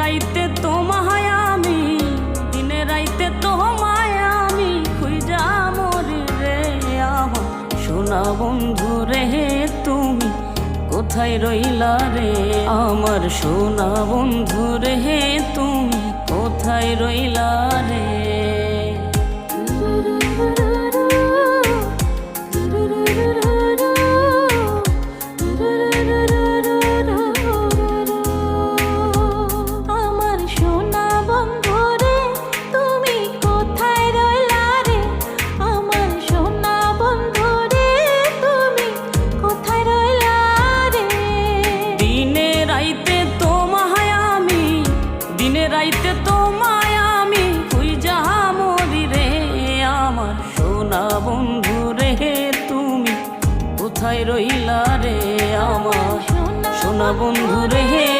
রাইতে তোমায় আমি, দিনে রাইতে তোমায় আমি খুঁজা মরি রে। আমার সোনা বন্ধু রে তুমি কোথায় রইলা রে? আমার সোনা বন্ধু রে তুমি কোথায় রইলা রে? রাইতে তোমায় আমি খুঁজা মরি রে। আমার সোনা বন্ধু রে তুমি কোথায় রইলা রে? আমার সোনা বন্ধু রে